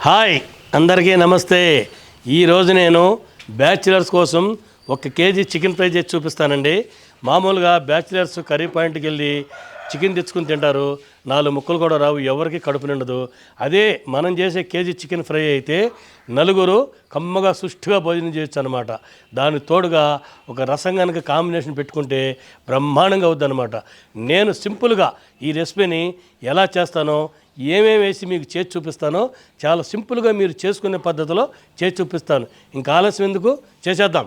Hi అందరికీ నమస్తే. ఈరోజు నేను బ్యాచిలర్స్ కోసం 1 కేజీ చికెన్ ఫ్రై చేసి చూపిస్తానండి. మామూలుగా బ్యాచిలర్స్ కర్రీ పాయింట్కి వెళ్ళి చికెన్ తెచ్చుకుని తింటారు, 4 ముక్కలు కూడా రావు, ఎవరికి కడుపు నిండదు. అదే మనం చేసే కేజీ చికెన్ ఫ్రై అయితే నలుగురు కమ్మగా సుష్టిగా భోజనం చేయొచ్చు అనమాట. దానికి తోడుగా ఒక రసం కనుక కాంబినేషన్ పెట్టుకుంటే బ్రహ్మాండంగా అవుద్ది అనమాట. నేను సింపుల్గా ఈ రెసిపీని ఎలా చేస్తానో, ఏమేమి వేసి మీకు చేసి చూపిస్తానో చాలా సింపుల్గా మీరు చేసుకునే పద్ధతిలో చేసి చూపిస్తాను. ఇంకా ఆలస్యం ఎందుకు, చేసేద్దాం.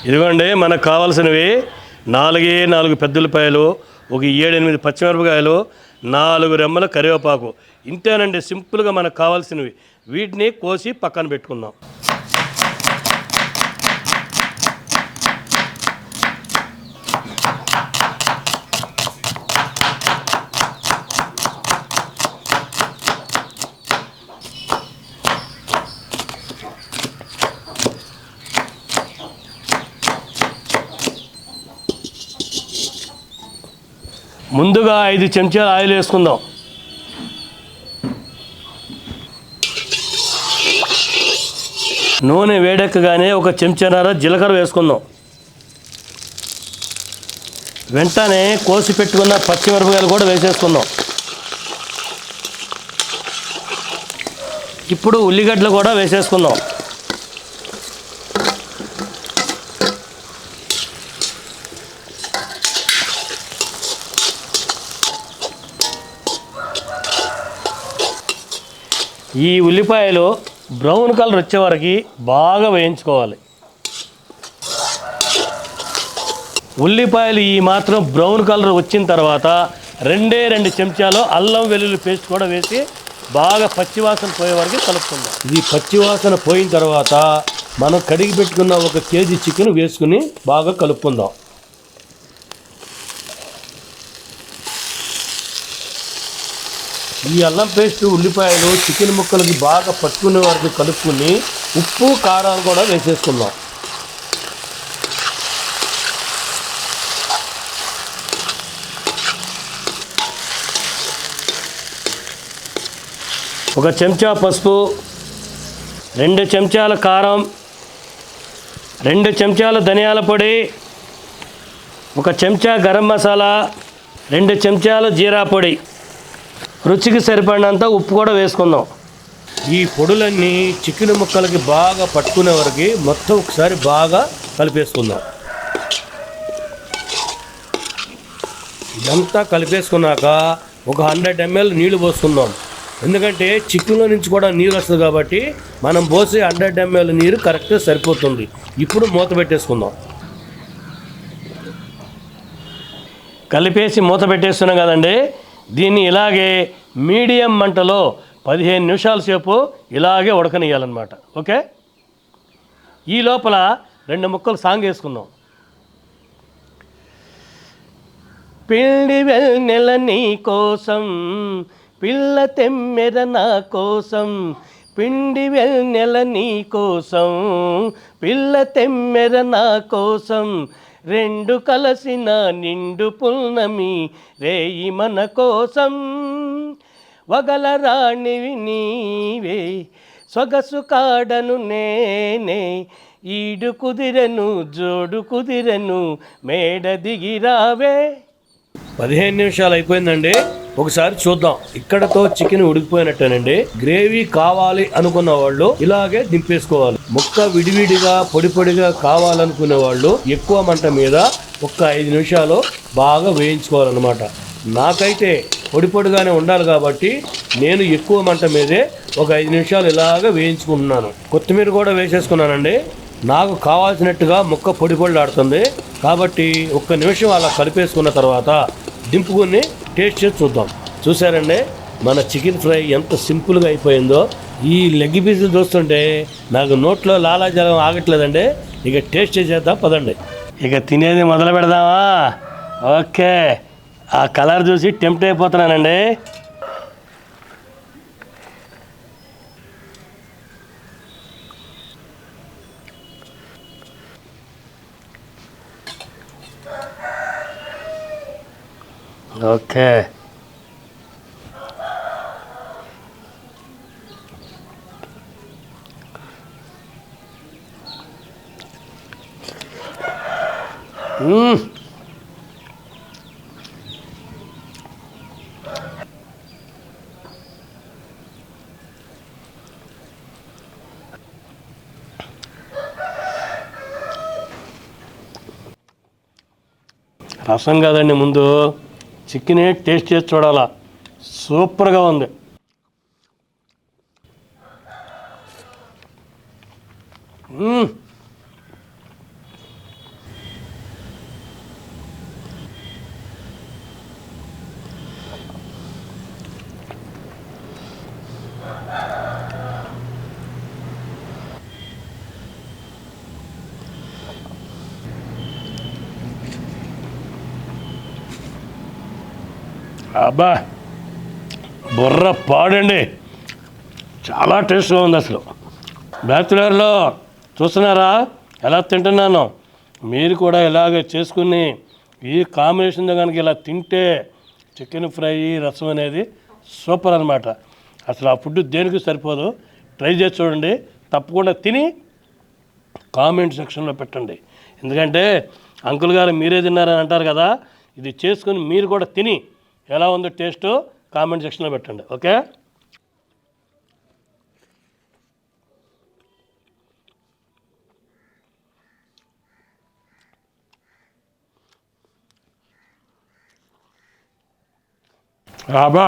ఇదిగోండి మనకు కావాల్సినవి 4 పెద్ద ఉల్లిపాయలు, ఒక 7-8 పచ్చిమిరపకాయలు, 4 రెమ్మల కరివేపాకు. ఇంతేనండి సింపుల్గా మనకు కావాల్సినవి. వీటిని కోసి పక్కన పెట్టుకుందాం. ముందుగా 5 చెంచాల ఆయిల్ వేసుకుందాం. నూనె వేడెక్కగానే 1 చెంచాన్నర జీలకర్ర వేసుకుందాం. వెంటనే కోసి పెట్టుకున్న పచ్చిమిరపకాయలు కూడా వేసేసుకుందాం. ఇప్పుడు ఉల్లిగడ్డలు కూడా వేసేసుకుందాం. ఈ ఉల్లిపాయలు బ్రౌన్ కలర్ వచ్చే వరకు బాగా వేయించుకోవాలి. ఉల్లిపాయలు ఈ మాత్రం బ్రౌన్ కలర్ వచ్చిన తర్వాత 2 చెంచాలు అల్లం వెల్లుల్లి పేస్ట్ కూడా వేసి బాగా పచ్చివాసన పోయే వరకు కలుపుకుందాం. ఇది పచ్చివాసన పోయిన తర్వాత మనం కడిగి పెట్టుకున్న 1 కేజీ చికెన్ వేసుకుని బాగా కలుపుకుందాం. ఈ అల్లం పేస్ట్ ఉల్లిపాయలు చికెన్ ముక్కలకి బాగా పట్టుకునే వరకు కలుపుకుని ఉప్పు కారాలు కూడా వేసేసుకుందాం. ఒక చెంచా పసుపు, 2 చెంచాల కారం, 2 చెంచాల ధనియాల పొడి, 1 చెంచా గరం మసాలా, 2 చెంచాల జీరా పొడి, రుచికి సరిపడినంత ఉప్పు కూడా వేసుకుందాం. ఈ పొడులన్నీ చికెన్ ముక్కలకి బాగా పట్టుకునే వరకు మొత్తం ఒకసారి బాగా కలిపేసుకుందాం. ఇదంతా కలిపేసుకున్నాక ఒక 100 ml నీళ్లు పోసుకుందాం. ఎందుకంటే చికెన్లో నుంచి కూడా నీరు వస్తుంది కాబట్టి మనం పోసే 100 ml నీరు కరెక్ట్గా సరిపోతుంది. ఇప్పుడు మూత పెట్టేసుకుందాం. కలిపేసి మూత పెట్టేస్తున్నాం కదండి. దీన్ని ఇలాగే మీడియం మంటలో 15 నిమిషాల సేపు ఇలాగే ఉడకనియాలన్నమాట. ఓకే, ఈ లోపల 2 ముక్కలు సాంగ్ వేసుకుందాం. పిండి వెన్నెల నీ కోసం, పిల్ల తెమ్మెర నా కోసం, పిండి వెన్నెల నీ కోసం, పిల్ల తెమ్మెర నా కోసం, 2 కలసిన నిండు పున్నమి రేయి మన కోసం, వగల రాణివి నీవే సొగసు కాడను నేనే, ఈడు కుదిరెను జోడు కుదిరెను మేడ దిగిరావే. 15 నిమిషాలు అయిపోయిందండి. ఒకసారి చూద్దాం. ఇక్కడతో చికెన్ ఉడికిపోయినట్టేనండి. గ్రేవీ కావాలి అనుకున్న వాళ్ళు ఇలాగే దింపేసుకోవాలి. ముక్క విడివిడిగా పొడి పొడిగా కావాలనుకునే వాళ్ళు ఎక్కువ మంట మీద ఒక 5 నిమిషాలు బాగా వేయించుకోవాలన్నమాట. నాకైతే పొడి పొడిగానే ఉండాలి కాబట్టి నేను ఎక్కువ మంట మీదే ఒక 5 నిమిషాలు ఇలాగ వేయించుకుంటున్నాను. కొత్తిమీర కూడా వేసేసుకున్నానండి. నాకు కావాల్సినట్టుగా ముక్క పొడి పొడిలాడుతుంది కాబట్టి 1 నిమిషం అలా కలిపేసుకున్న తర్వాత దింపుకుని టేస్ట్ చేసి చూద్దాం. చూసారండి మన చికెన్ ఫ్రై ఎంత సింపుల్గా అయిపోయిందో. ఈ లెగ్ పీసులు చూస్తుంటే నాకు నోట్లో లాలాజలం ఆగట్లేదండి. ఇక టేస్ట్ చేసేద్దాం పదండి. ఇక తినేది మొదలు పెడదామా? ఓకే, ఆ కలర్ చూసి టెంప్ట్ అయిపోతున్నానండి. ఓకే. రసం కాదండి, ముందు చికెన్ టేస్ట్ చేసి చూడాలా. సూపర్గా ఉంది. అబ్బా, బుర్ర పాడండి, చాలా టేస్ట్గా ఉంది అసలు. బ్యాచులర్లో చూస్తున్నారా ఎలా తింటున్నాను? మీరు కూడా ఇలాగే చేసుకుని ఈ కాంబినేషన్తో కనుక ఇలా తింటే చికెన్ ఫ్రై రసం అనేది సూపర్ అనమాట. అసలు ఆ ఫుడ్ దేనికి సరిపోదు. ట్రై చేసి చూడండి, తప్పకుండా తిని కామెంట్ సెక్షన్లో పెట్టండి. ఎందుకంటే అంకుల్ గారు మీరే తిన్నారని అంటారు కదా, ఇది చేసుకుని మీరు కూడా తిని ఎలా ఉందో టేస్ట్ కామెంట్ సెక్షన్లో పెట్టండి. ఓకే. రాబా,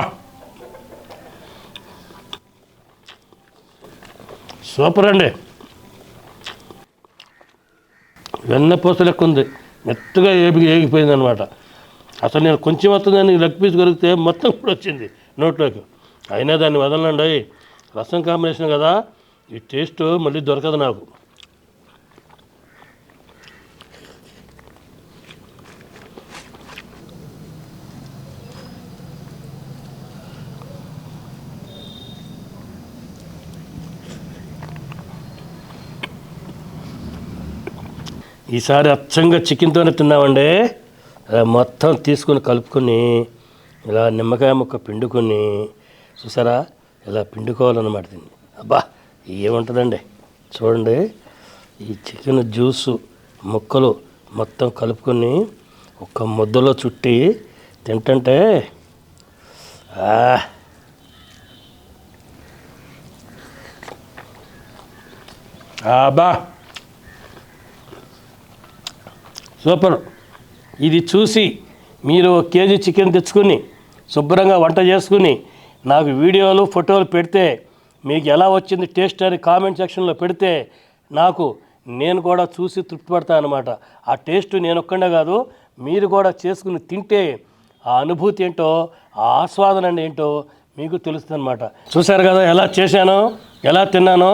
సూపర్ అండి. వెన్నపూస లెక్క ఉంది, మెత్తగా ఏగిపోయింది అనమాట. అసలు నేను కొంచెం వస్తుందని లెగ్ పీస్ కొరికితే మొత్తం కూడా వచ్చింది నోట్లోకి. అయినా దాన్ని వదలండి, రసం కాంబినేషన్ కదా, ఈ టేస్ట్ మళ్ళీ దొరకదు నాకు. ఈసారి అచ్చంగా చికెన్తోనే తిన్నామండి. మొత్తం తీసుకొని కలుపుకొని ఇలా నిమ్మకాయ ముక్క పిండుకొని, చూసారా ఇలా పిండుకోవాలన్నమాట దీన్ని. అబ్బా, ఏముంటుందండి చూడండి. ఈ చికెన్ జ్యూసు ముక్కలు మొత్తం కలుపుకొని ఒక ముద్దలో చుట్టి తింటుంటే అబ్బా సూపర్. ఇది చూసి మీరు 1 కేజీ చికెన్ తెచ్చుకొని శుభ్రంగా వంట చేసుకుని నాకు వీడియోలు ఫోటోలు పెడితే మీకు ఎలా వచ్చింది టేస్ట్ అని కామెంట్ సెక్షన్లో పెడితే నేను కూడా చూసి తృప్తి పడతాను అనమాట. ఆ టేస్ట్ నేను ఒక్కడే కాదు, మీరు కూడా చేసుకుని తింటే ఆ అనుభూతి ఏంటో, ఆ ఆస్వాదన ఏంటో మీకు తెలుస్తుంది అనమాట. చూశారు కదా ఎలా చేశానో, ఎలా తిన్నానో.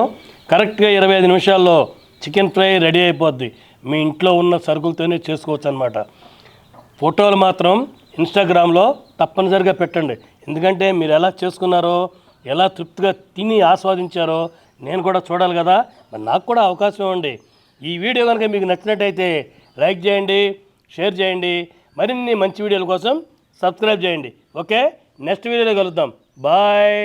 కరెక్ట్గా 25 నిమిషాల్లో చికెన్ ఫ్రై రెడీ అయిపోద్ది. మీ ఇంట్లో ఉన్న సరుకులతోనే చేసుకోవచ్చు అనమాట. ఫోటోలు మాత్రం ఇన్స్టాగ్రామ్లో తప్పనిసరిగా పెట్టండి. ఎందుకంటే మీరు ఎలా చేసుకున్నారో, ఎలా తృప్తిగా తిని ఆస్వాదించారో నేను కూడా చూడాలి కదా. మరి నాకు కూడా అవకాశం ఇవ్వండి. ఈ వీడియో కనుక మీకు నచ్చినట్టయితే లైక్ చేయండి, షేర్ చేయండి. మరిన్ని మంచి వీడియోల కోసం సబ్స్క్రైబ్ చేయండి. ఓకే, నెక్స్ట్ వీడియోలో కలుద్దాం. బాయ్.